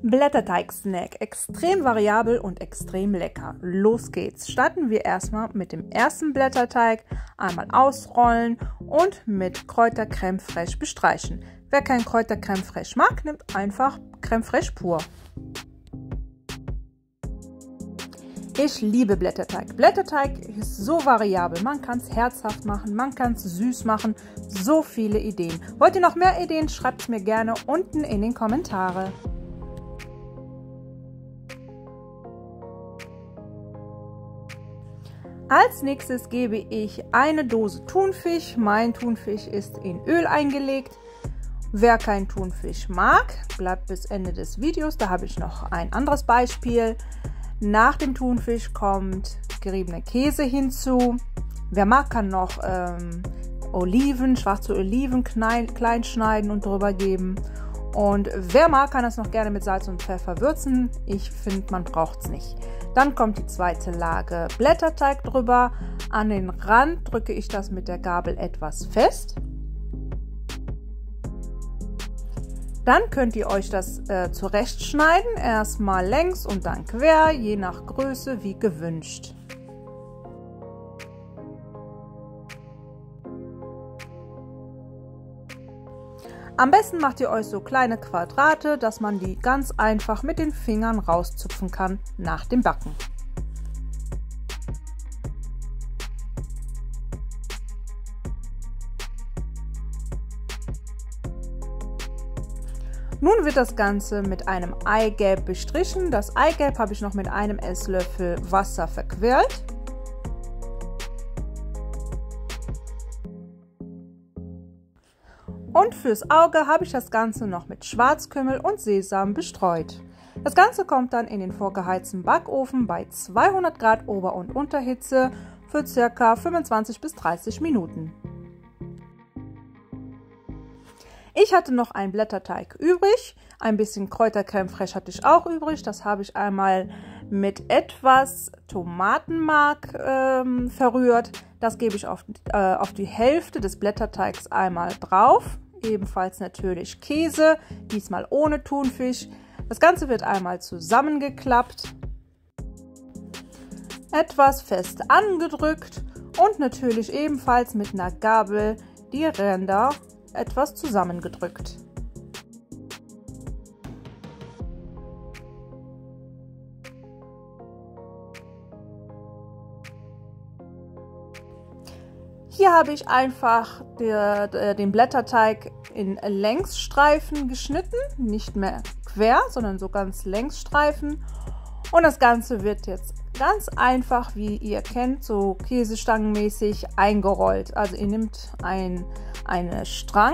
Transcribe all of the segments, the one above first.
Blätterteig-Snack, extrem variabel und extrem lecker. Los geht's. Starten wir erstmal mit dem ersten Blätterteig. Einmal ausrollen und mit Kräutercreme fraiche bestreichen. Wer kein Kräutercreme fraiche mag, nimmt einfach Creme fraiche pur. Ich liebe Blätterteig. Blätterteig ist so variabel. Man kann es herzhaft machen, man kann es süß machen. So viele Ideen. Wollt ihr noch mehr Ideen? Schreibt es mir gerne unten in den Kommentare. Als nächstes gebe ich eine Dose Thunfisch. Mein Thunfisch ist in Öl eingelegt. Wer keinen Thunfisch mag, bleibt bis Ende des Videos. Da habe ich noch ein anderes Beispiel. Nach dem Thunfisch kommt geriebener Käse hinzu. Wer mag, kann noch schwarze Oliven klein schneiden und drüber geben. Und wer mag, kann das noch gerne mit Salz und Pfeffer würzen. Ich finde, man braucht es nicht. Dann kommt die zweite Lage Blätterteig drüber. An den Rand drücke ich das mit der Gabel etwas fest. Dann könnt ihr euch das zurechtschneiden. Erstmal längs und dann quer, je nach Größe wie gewünscht. Am besten macht ihr euch so kleine Quadrate, dass man die ganz einfach mit den Fingern rauszupfen kann nach dem Backen. Nun wird das Ganze mit einem Eigelb bestrichen. Das Eigelb habe ich noch mit einem Esslöffel Wasser verquirlt. Und fürs Auge habe ich das Ganze noch mit Schwarzkümmel und Sesam bestreut. Das Ganze kommt dann in den vorgeheizten Backofen bei 200 Grad Ober- und Unterhitze für ca. 25 bis 30 Minuten. Ich hatte noch einen Blätterteig übrig, ein bisschen Kräutercreme fraiche hatte ich auch übrig. Das habe ich einmal mit etwas Tomatenmark verrührt. Das gebe ich auf die Hälfte des Blätterteigs einmal drauf. Ebenfalls natürlich Käse, diesmal ohne Thunfisch. Das Ganze wird einmal zusammengeklappt, etwas fest angedrückt und natürlich ebenfalls mit einer Gabel die Ränder etwas zusammengedrückt. Hier habe ich einfach den Blätterteig in Längsstreifen geschnitten, nicht mehr quer, sondern so ganz Längsstreifen. Und das Ganze wird jetzt ganz einfach, wie ihr kennt, so käsestangenmäßig eingerollt. Also ihr nehmt eine Strang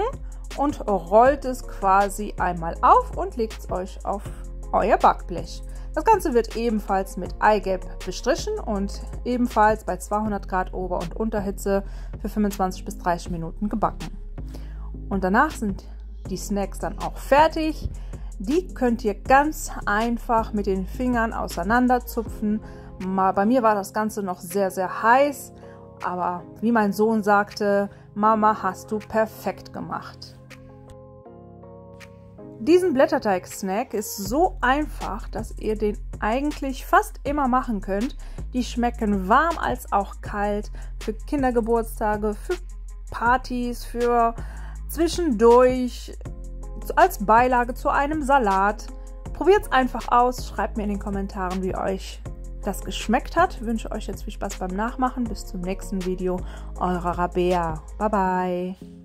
und rollt es quasi einmal auf und legt es euch auf euer Backblech. Das Ganze wird ebenfalls mit Eigelb bestrichen und ebenfalls bei 200 Grad Ober- und Unterhitze für 25 bis 30 Minuten gebacken. Und danach sind die Snacks dann auch fertig. Die könnt ihr ganz einfach mit den Fingern auseinanderzupfen. Bei mir war das Ganze noch sehr, sehr heiß, aber wie mein Sohn sagte, Mama, hast du perfekt gemacht. Diesen Blätterteig-Snack ist so einfach, dass ihr den eigentlich fast immer machen könnt. Die schmecken warm als auch kalt, für Kindergeburtstage, für Partys, für zwischendurch, als Beilage zu einem Salat. Probiert es einfach aus, schreibt mir in den Kommentaren, wie euch das geschmeckt hat. Ich wünsche euch jetzt viel Spaß beim Nachmachen. Bis zum nächsten Video. Eure Rabea. Bye bye.